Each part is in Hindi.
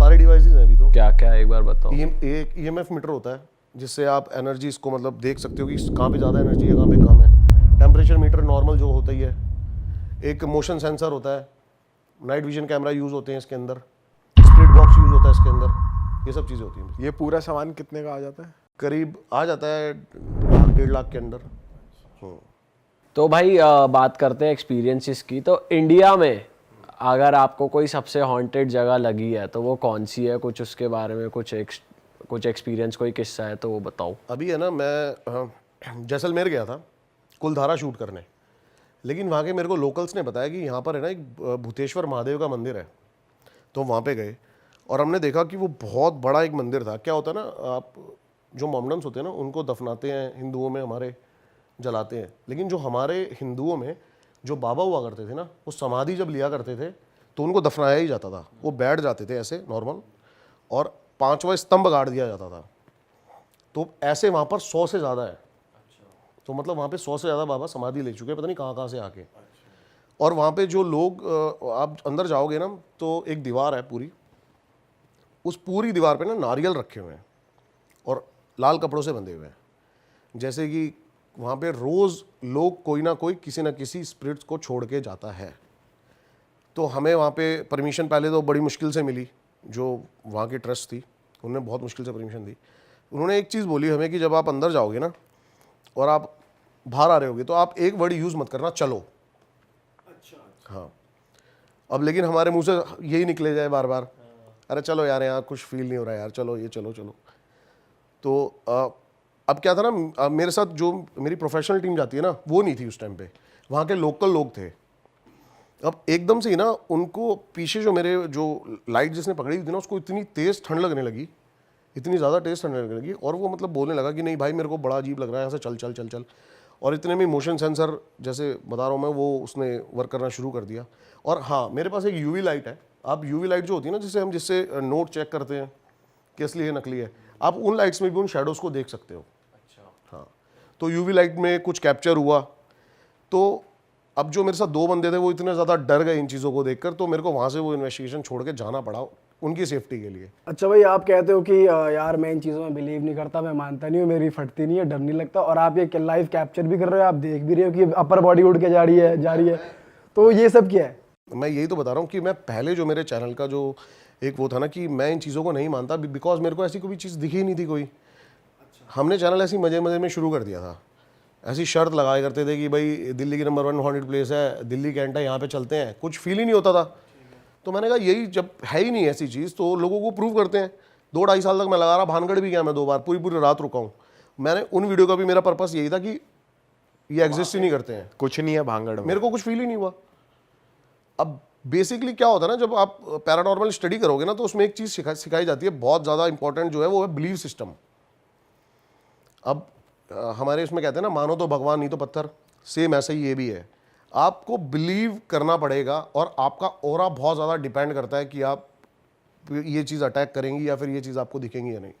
सारे डिवाइसेस हैं अभी तो। क्या क्या एक बार बताओ। एक EMF मीटर होता है जिससे आप एनर्जी इसको मतलब देख सकते हो कि कहाँ पे ज़्यादा एनर्जी है, कहाँ पे कम है। टेम्परेचर मीटर नॉर्मल जो होता ही है। एक मोशन सेंसर होता है, नाइट विजन कैमरा यूज़ होते हैं इसके अंदर, स्प्लिट बॉक्स यूज़ होता है इसके अंदर, ये सब चीज़ें होती हैं। ये पूरा सामान कितने का आ जाता है? करीब आ जाता है 1.5 लाख के अंदर। तो भाई बात करते हैं एक्सपीरियंसेस की। तो इंडिया में अगर आपको कोई सबसे हॉन्टेड जगह लगी है तो वो कौन सी है? कुछ उसके बारे में कुछ एक्सपीरियंस, कोई किस्सा है तो वो बताओ। अभी है ना, मैं जैसलमेर गया था कुलधारा शूट करने, लेकिन वहाँ के मेरे को लोकल्स ने बताया कि यहाँ पर है ना एक भूतेश्वर महादेव का मंदिर है। तो वहाँ पे गए और हमने देखा कि वो बहुत बड़ा एक मंदिर था। क्या होता है ना, आप जो मोमडन्स होते हैं ना उनको दफनाते हैं, हिंदुओं में हमारे जलाते हैं, लेकिन जो हमारे हिंदुओं में जो बाबा हुआ करते थे ना, वो समाधि जब लिया करते थे तो उनको दफनाया ही जाता था। वो बैठ जाते थे ऐसे नॉर्मल और 5वां स्तंभ गाड़ दिया जाता था। तो ऐसे वहाँ पर 100 से ज़्यादा है। तो मतलब वहाँ पे 100 से ज़्यादा बाबा समाधि ले चुके हैं, पता नहीं कहाँ कहाँ से आके। और वहाँ पे जो लोग, आप अंदर जाओगे ना तो एक दीवार है पूरी, उस पूरी दीवार पे ना नारियल रखे हुए हैं और लाल कपड़ों से बंधे हुए हैं। जैसे कि वहाँ पे रोज़ लोग कोई ना कोई किसी ना किसी स्पिरिट्स को छोड़ के जाता है। तो हमें वहाँ पे परमिशन पहले तो बड़ी मुश्किल से मिली, जो वहाँ की ट्रस्ट थी उन्होंने बहुत मुश्किल से परमिशन दी। उन्होंने एक चीज़ बोली हमें कि जब आप अंदर जाओगे ना और आप बाहर आ रहे होगे तो आप एक वर्ड यूज़ मत करना, चलो। अच्छा। हाँ, अब लेकिन हमारे मुंह से यही निकले जाए बार बार, अरे चलो यार यहाँ कुछ फील नहीं हो रहा है यार, चलो ये चलो चलो। तो अब क्या था ना, मेरे साथ जो मेरी प्रोफेशनल टीम जाती है ना वो नहीं थी उस टाइम पे, वहाँ के लोकल लोग थे। अब एकदम से ही ना उनको पीछे जो मेरे जो लाइट जिसने पकड़ी हुई थी ना उसको इतनी तेज़ ठंड लगने लगी, इतनी ज़्यादा तेज़ ठंड लगने लगी, और वो मतलब बोलने लगा कि नहीं भाई मेरे को बड़ा अजीब लग रहा है, यहाँ से चल चल चल चल। और इतने में मोशन सेंसर जैसे बता रहा हूँ मैं, वो उसने वर्क करना शुरू कर दिया। और हाँ, मेरे पास एक यूवी लाइट है। आप यूवी लाइट जो होती है ना, जिससे नोट चेक करते हैं कि असली है नकली है, आप उन लाइट्स में भी उन शेडोज़ को देख सकते हो। अच्छा। हाँ, तो यूवी लाइट में कुछ कैप्चर हुआ। तो अब जो मेरे साथ 2 बंदे थे वो इतने ज़्यादा डर गए इन चीज़ों को देखकर, तो मेरे को वहाँ से वो इन्वेस्टिगेशन छोड़ के जाना पड़ा उनकी सेफ्टी के लिए। अच्छा भाई, आप कहते हो कि यार मैं इन चीज़ों में बिलीव नहीं करता, मैं मानता नहीं हूँ, मेरी फटती नहीं है, डर नहीं लगता, और आप ये लाइव कैप्चर भी कर रहे हो, आप देख भी रहे हो कि अपर बॉडी उड़ के जा रही है, तो ये सब क्या है? मैं यही तो बता रहा हूँ कि मैं पहले जो मेरे चैनल का जो एक वो था ना कि मैं इन चीज़ों को नहीं मानता, बिकॉज मेरे को ऐसी कोई चीज़ दिखी ही नहीं थी कोई। हमने चैनल ऐसी मज़े मज़े में शुरू कर दिया था, ऐसी शर्त लगाया करते थे कि भाई दिल्ली की नंबर 1 हॉन्टेड प्लेस है, दिल्ली कैंट है, यहाँ पे चलते हैं, कुछ फील ही नहीं होता था। तो मैंने कहा यही जब है ही नहीं ऐसी चीज़ तो लोगों को प्रूव करते हैं। 2-2.5 साल तक मैं लगा रहा, भानगढ़ भी गया मैं 2 बार, पूरी पूरी रात रुका हूँ। मैंने उन वीडियो का भी मेरा पर्पस यही था कि ये एग्जिस्ट ही नहीं करते हैं, कुछ नहीं है भानगढ़ में, मेरे को कुछ फील ही नहीं हुआ। अब बेसिकली क्या होता है ना, जब आप पैरानॉर्मल स्टडी करोगे ना तो उसमें एक चीज़ सिखाई जाती है बहुत ज़्यादा इंपॉर्टेंट, जो है वो है बिलीव सिस्टम। अब हमारे उसमें कहते हैं ना, मानो तो भगवान नहीं तो पत्थर, सेम ऐसे ही ये भी है। आपको बिलीव करना पड़ेगा और आपका ऑरा बहुत ज़्यादा डिपेंड करता है कि आप ये चीज़ अटैक करेंगी या फिर ये चीज़ आपको दिखेंगी या नहीं।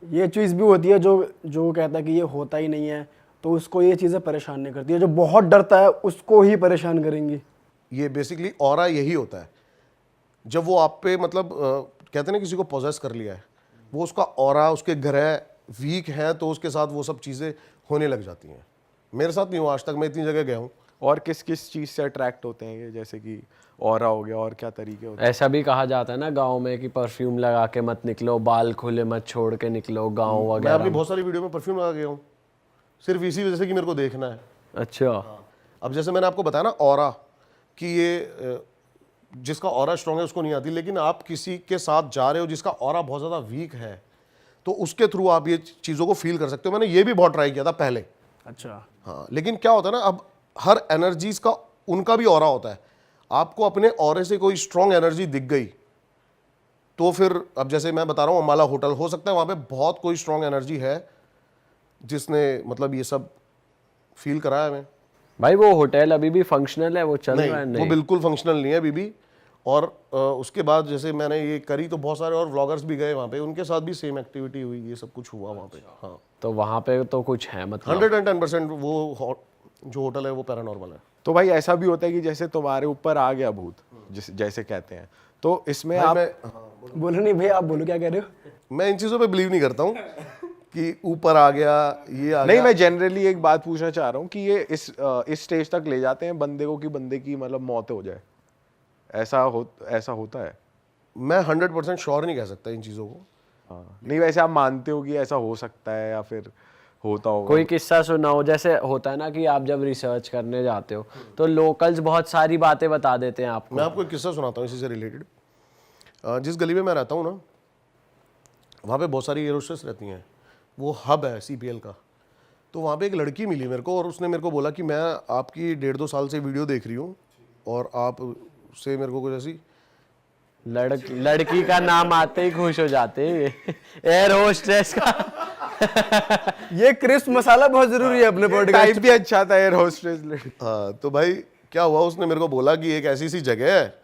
ये चीज़ भी होती है जो कहता है कि ये होता ही नहीं है, तो उसको ये चीज़ें परेशान नहीं करती है, जो बहुत डरता है उसको ही परेशान करेंगी। ये बेसिकली ऑरा यही होता है, जब वो आप पे मतलब कहते हैं ना किसी को पोजेस कर लिया है, वो उसका ऑरा, उसके ग्रह वीक हैं तो उसके साथ वो सब चीज़ें होने लग जाती हैं। मेरे साथ नहीं हुआ आज तक, मैं इतनी जगह गया हूँ। और किस किस चीज़ से अट्रैक्ट होते हैं ये, जैसे कि ऑरा हो गया, और क्या तरीके होते हैं? ऐसा भी कहा जाता है ना गांव में कि परफ्यूम लगा के मत निकलो, बाल खुले मत छोड़ के निकलो गांव मैं वगैरह। अपनी बहुत सारी वीडियो में परफ्यूम लगा गया हूँ, सिर्फ इसी वजह से कि मेरे को देखना है। अच्छा। अब जैसे मैंने आपको बताया ना ऑरा, कि ये जिसका ऑरा स्ट्रॉन्ग है उसको नहीं आती, लेकिन आप किसी के साथ जा रहे हो जिसका ऑरा बहुत ज़्यादा वीक है तो उसके थ्रू आप ये चीज़ों को फील कर सकते हो। मैंने ये भी बहुत ट्राई किया था पहले। अच्छा। हाँ, लेकिन क्या होता है ना, अब हर एनर्जीज का उनका भी ऑरा होता है। आपको अपने ऑरे से कोई स्ट्रॉन्ग एनर्जी दिख गई तो फिर, अब जैसे मैं बता रहा हूँ अम्बाला होटल, हो सकता है वहाँ पे बहुत कोई स्ट्रॉन्ग एनर्जी है जिसने मतलब ये सब फील कराया हमें। भाई वो होटल अभी भी फंक्शनल है, वो चल रहा है? नहीं, वो नहीं, बिल्कुल फंक्शनल नहीं है अभी भी। और उसके बाद जैसे मैंने ये करी तो बहुत सारे और व्लॉगर्स भी गए वहाँ पे, उनके साथ भी सेम एक्टिविटी हुई, ये सब कुछ हुआ वहाँ पे। हाँ, तो वहाँ पे तो कुछ है मतलब? 110% वो जो होटल है वो पैरानॉर्मल है। तो भाई ऐसा भी होता है कि जैसे तुम्हारे ऊपर आ गया भूत, जैसे कहते हैं, तो इसमें भाई आप हाँ, बोलो नहीं भैया, आप बोलो क्या कह रहे हो। मैं इन चीज़ों पे बिलीव नहीं करता हूँ कि ऊपर आ गया, ये आ नहीं, गया। मैं जनरली एक बात पूछना चाह रहा हूँ कि ये इस स्टेज तक ले जाते हैं बंदे को कि बंदे की मतलब मौत हो जाए, ऐसा होता है? मैं 100% श्योर नहीं कह सकता इन चीज़ों को। हाँ, नहीं वैसे आप मानते हो कि ऐसा हो सकता है या फिर होता होगा? कोई किस्सा सुना हो, जैसे होता है ना कि आप जब रिसर्च करने जाते हो तो लोकल्स बहुत सारी बातें बता देते हैं आपको। मैं आपको एक किस्सा सुनाता हूँ इसी से रिलेटेड। जिस गली में मैं रहता हूँ ना, वहाँ पे बहुत सारी एयर होस्टेस रहती हैं, वो हब है CPL का। तो वहाँ पे एक लड़की मिली मेरे को और उसने मेरे को बोला कि मैं आपकी 1.5-2 साल से वीडियो देख रही हूँ और आप से मेरे को कुछ ऐसी लड़की का नाम आते ही खुश हो जाते हैं एयर होस्टेस का। ये क्रिस्प मसाला बहुत जरूरी है अपने पॉडकास्ट। टाइप भी अच्छा था एयर होस्टेस लड़की। हाँ, तो भाई क्या हुआ, उसने मेरे को बोला कि एक ऐसी सी जगह है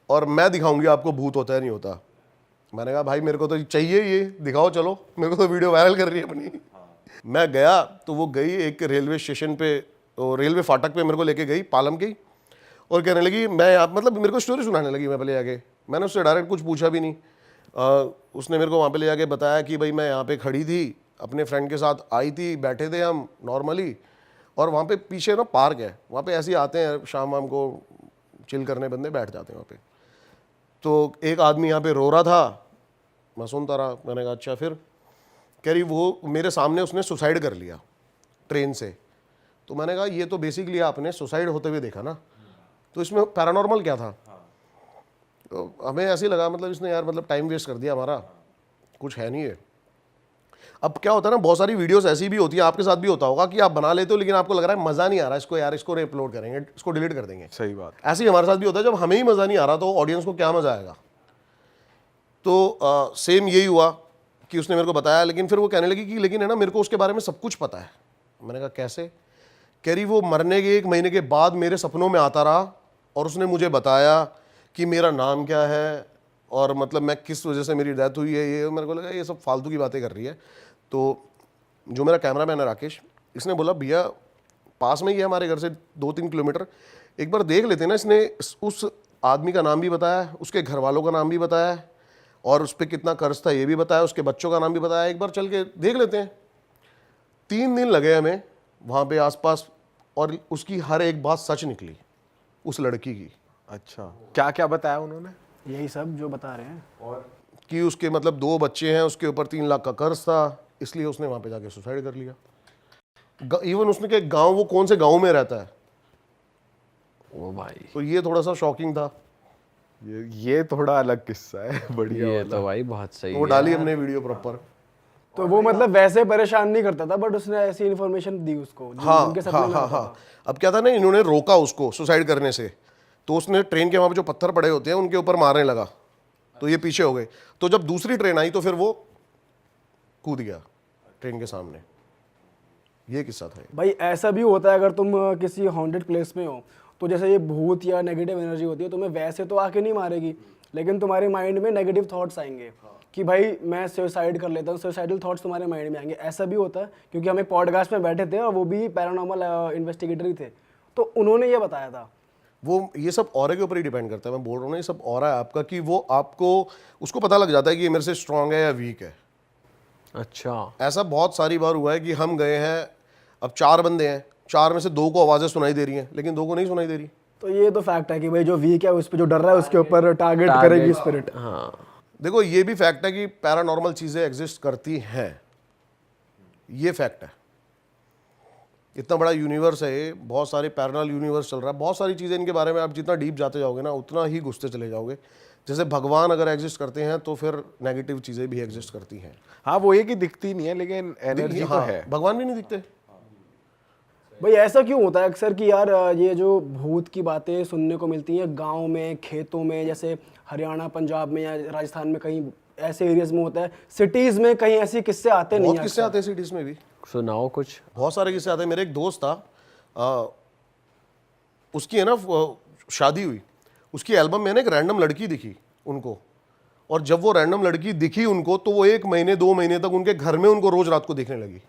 और मैं दिखाऊंगी आपको भूत होता है नहीं होता। मैंने कहा भाई मेरे को तो चाहिए, ये दिखाओ, चलो, मेरे को तो वीडियो वायरल कर रही है अपनी। मैं गया तो वो गई एक रेलवे स्टेशन पे, रेलवे फाटक पे मेरे को लेके गई, पालम की, और कहने लगी मैं आप मतलब मेरे को स्टोरी सुनाने लगी। मैं पहले आगे मैंने उससे डायरेक्ट कुछ पूछा भी नहीं। उसने मेरे को वहाँ पे ले जाके बताया कि भाई मैं यहाँ पे खड़ी थी, अपने फ्रेंड के साथ आई थी, बैठे थे हम नॉर्मली, और वहाँ पे पीछे ना पार्क है, वहाँ पे ऐसे ही आते हैं शाम वाम को चिल करने, बंदे बैठ जाते हैं वहाँ पे। तो एक आदमी यहाँ पे रो रहा था, मैं सुनता रहा। मैंने कहा अच्छा, फिर कह रही वो मेरे सामने उसने सुसाइड कर लिया ट्रेन से। तो मैंने कहा ये तो बेसिकली आपने सुसाइड होते हुए देखा ना, तो इसमें पैरानॉर्मल क्या था? तो हमें ऐसे ही लगा मतलब इसने यार मतलब टाइम वेस्ट कर दिया हमारा, कुछ है नहीं है। अब क्या होता है ना, बहुत सारी वीडियोस ऐसी भी होती है, आपके साथ भी होता होगा कि आप बना लेते हो लेकिन आपको लग रहा है मज़ा नहीं आ रहा इसको, यार इसको रीअपलोड करेंगे, इसको डिलीट कर देंगे। सही बात। ऐसे ही हमारे साथ भी होता है, जब हमें ही मज़ा नहीं आ रहा तो ऑडियंस को क्या मज़ा आएगा। तो सेम यही हुआ कि उसने मेरे को बताया, लेकिन फिर वो कहने लगी कि लेकिन है ना मेरे को उसके बारे में सब कुछ पता है। मैंने कहा कैसे? कह रही वो मरने के 1 महीने के बाद मेरे सपनों में आता रहा और उसने मुझे बताया कि मेरा नाम क्या है और मतलब मैं किस वजह से मेरी डेथ हुई है। ये मेरे को लगा ये सब फालतू की बातें कर रही है। तो जो मेरा कैमरा मैन है राकेश, इसने बोला भैया पास में ही है हमारे घर से 2-3 किलोमीटर, एक बार देख लेते ना। इसने उस आदमी का नाम भी बताया, उसके घर वालों का नाम भी बताया और उस पर कितना कर्ज था ये भी बताया, उसके बच्चों का नाम भी बताया। एक बार चल के देख लेते हैं। 3 दिन लगे हमें वहाँ पे आसपास, और उसकी हर एक बात सच निकली उस लड़की की। अच्छा, क्या क्या बताया उन्होंने? यही सब जो बता रहे हैं। और कि उसके मतलब 2 बच्चे हैं, उसके ऊपर 3 लाख का कर्ज था, इसलिए उसने वहाँ पे जाके सुसाइड कर लिया। इवन उसने के गांव, वो कौन से गांव में रहता है, ओ भाई, तो ये थोड़ा सा शॉकिंग था। ये थोड़ा अलग किस्सा है, बढ़िया ये वाला। तो भाई बहुत सही वो है। डाली हमने वीडियो प्रॉपर। तो वो मतलब वैसे परेशान नहीं करता था, बट उसने ऐसी इन्फॉर्मेशन दी उसको हाँ जिनके सपने हाँ में हाँ आता हाँ। था। अब क्या था ना, इन्होंने रोका उसको सुसाइड करने से, तो उसने ट्रेन के वहाँ पे जो पत्थर पड़े होते हैं उनके ऊपर मारने लगा, तो ये पीछे हो गए। तो जब दूसरी ट्रेन आई तो फिर वो कूद गया ट्रेन के सामने। ये किस्सा था। भाई ऐसा भी होता है, अगर तुम किसी हॉन्टेड प्लेस में हो तो जैसे ये भूत या नेगेटिव एनर्जी होती है, तुम्हें वैसे तो आके नहीं मारेगी, लेकिन तुम्हारे माइंड में नेगेटिव थॉट्स आएंगे कि भाई मैं सुसाइड कर लेता हूँ। सुसाइडल थॉट्स तुम्हारे माइंड में आएंगे। ऐसा भी होता है, क्योंकि हम एक पॉडकास्ट में बैठे थे और वो भी पैरानॉर्मल इन्वेस्टिगेटर ही थे, तो उन्होंने ये बताया था। वो ये सब ऑरा के ऊपर ही डिपेंड करता है। मैं बोल रहा हूँ ना, ये सब ऑरा है आपका, कि वो आपको उसको पता लग जाता है कि ये मेरे से स्ट्रांग है या वीक है। अच्छा, ऐसा बहुत सारी बार हुआ है कि हम गए हैं, अब 4 बंदे हैं, 4 में से 2 को आवाज़ें सुनाई दे रही हैं लेकिन 2 को नहीं सुनाई दे रही। तो ये तो फैक्ट है कि भाई जो वीक है उस पर जो डर रहा है उसके ऊपर टारगेट करेगी स्पिरिट। हाँ, देखो ये भी फैक्ट है कि पैरानॉर्मल चीज़ें एग्जिस्ट करती हैं, ये फैक्ट है। इतना बड़ा यूनिवर्स है ये, बहुत सारे पैरेलल यूनिवर्स चल रहा है, बहुत सारी चीज़ें इनके बारे में आप जितना डीप जाते जाओगे ना उतना ही घुसते चले जाओगे। जैसे भगवान अगर एग्जिस्ट करते हैं तो फिर नेगेटिव चीज़ें भी एग्जिस्ट करती हैं। हाँ, वो ये कि दिखती नहीं है लेकिन एनर्जी तो हाँ, है। भगवान भी नहीं दिखते। भाई ऐसा क्यों होता है अक्सर कि यार ये जो भूत की बातें सुनने को मिलती हैं गांव में, खेतों में, जैसे हरियाणा, पंजाब में या राजस्थान में, कहीं ऐसे एरियाज में होता है, सिटीज में कहीं ऐसे किस्से आते नहीं बहुत हैं किस्से अक्सर। आते हैं सिटीज़ में भी, सुनाओ कुछ। बहुत सारे किस्से आते हैं। मेरे एक दोस्त था, उसकी है ना शादी हुई, उसकी एल्बम में ना एक रैंडम लड़की दिखी उनको, और जब वो रैंडम लड़की दिखी उनको तो वो 1 महीने 2 महीने तक उनके घर में उनको रोज रात को दिखने लगी।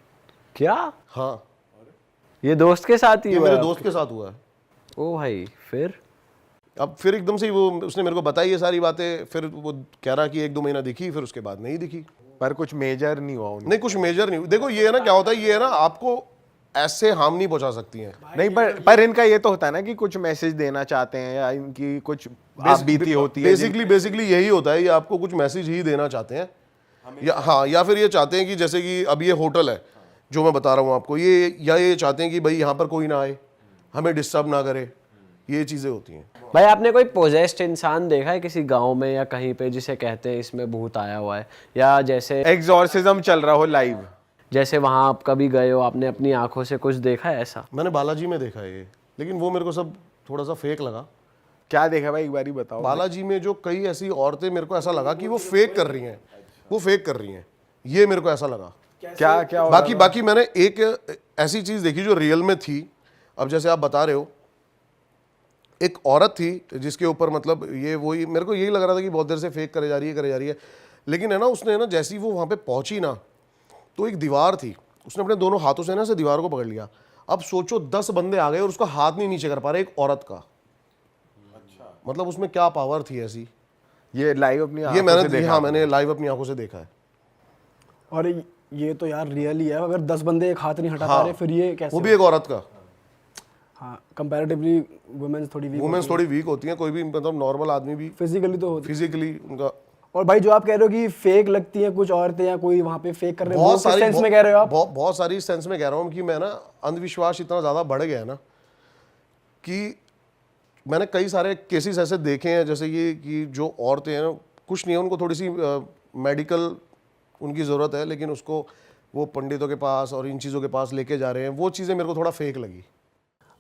क्या हाँ, ये दोस्त के साथ ही ये हुआ मेरे है? दोस्त के साथ हुआ है। ओ भाई, फिर अब फिर एकदम से ही वो उसने मेरे को बताई ये सारी बातें, फिर वो कह रहा कि 1-2 महीना दिखी, फिर उसके बाद नहीं दिखी। पर कुछ मेजर नहीं हुआ उन्हें? नहीं, कुछ मेजर नहीं। देखो ये है ना, क्या होता है, ये है ना, आपको ऐसे हार्म नहीं पहुंचा सकती हैं। नहीं, पर इनका ये तो होता है ना कि कुछ मैसेज देना चाहते हैं या इनकी कुछ आप बीती होती है। बेसिकली यही होता है, ये आपको कुछ मैसेज ही देना चाहते हैं, या हाँ, या फिर ये चाहते हैं कि जैसे कि अब ये होटल है जो मैं बता रहा हूँ आपको, ये या ये चाहते हैं कि भाई यहाँ पर कोई ना आए, हमें डिस्टर्ब ना करे, ये चीज़ें होती हैं। भाई आपने कोई पोजेस्ड इंसान देखा है किसी गांव में या कहीं पे जिसे कहते हैं इसमें भूत आया हुआ है, या जैसे एग्जॉर्सिज्म चल रहा हो लाइव, जैसे वहां आप कभी गए हो, आपने अपनी आंखों से कुछ देखा है ऐसा? मैंने बालाजी में देखा है ये, लेकिन वो मेरे को सब थोड़ा सा फेक लगा। क्या देखा भाई, एक बार ही बताओ। बालाजी में जो कई ऐसी औरतें, मेरे को ऐसा लगा कि वो फेक कर रही हैं, वो फेक कर रही हैं, ये मेरे को ऐसा लगा। क्या क्या हो रहा बाकी मैंने एक ऐसी चीज देखी जो रियल में थी। अब जैसे आप बता रहे हो, एक औरत थी जिसके ऊपर मतलब ये वही, मेरे को यही लग रहा था कि बहुत देर से फेक करे जा रही है, लेकिन है ना, उसने ना जैसी वो वहां पे पहुंची ना, तो एक दीवार थी, उसने अपने दोनों हाथों से ना से दीवार को पकड़ लिया। अब सोचो 10 बंदे आ गए और उसका हाथ नहीं नीचे कर पा रहे, एक औरत का। मतलब उसमें क्या पावर थी ऐसी। ये लाइव अपनी ये आंखों से मैंने देखा? हाँ, मैंने लाइव अपनी आंखों से देखा है। और ये तो यार रियल ही है, अगर 10 बंदे एक हाथ नहीं हटा पा रहे फिर ये कैसे? वो भी एक औरत का। हाँ, कंपैरेटिवली वुमेन्स थोड़ी वीक, वुमेन्स थोड़ी वीक होती हैं, कोई भी मतलब नॉर्मल आदमी भी फिजिकली तो होती। फिजिकली उनका। और भाई जो आप कह रहे हो कि फेक लगती हैं कुछ औरतें या कोई वहाँ पे फेक कर रहे हैं, वो किस सेंस में कह रहे हो आप? बहुत सारी सेंस में कह रहा हूँ कि मैं ना, अंधविश्वास इतना ज़्यादा बढ़ गया है ना कि मैंने कई सारे केसेस ऐसे देखे हैं, जैसे ये कि जो औरतें हैं, कुछ नहीं है, उनको थोड़ी सी मेडिकल उनकी ज़रूरत है, लेकिन उसको वो पंडितों के पास और इन चीज़ों के पास लेके जा रहे हैं। वो चीज़ें मेरे को थोड़ा फेक लगी।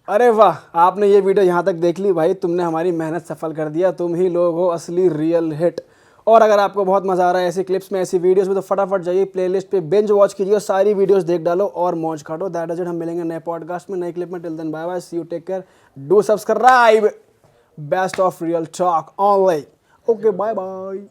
अरे वाह, आपने ये वीडियो यहाँ तक देख ली भाई, तुमने हमारी मेहनत सफल कर दिया, तुम ही लोग हो असली रियल हिट। और अगर आपको बहुत मजा आ रहा है ऐसी क्लिप्स में, ऐसी वीडियोस में, तो फटाफट जाइए प्लेलिस्ट पे बिंज वॉच कीजिए और सारी वीडियोस देख डालो और मौज काटो। That is it. हम मिलेंगे नए पॉडकास्ट में, नए क्लिप में। Till then bye bye, see you, take care, do subscribe. Best of real talk online. Okay, bye bye.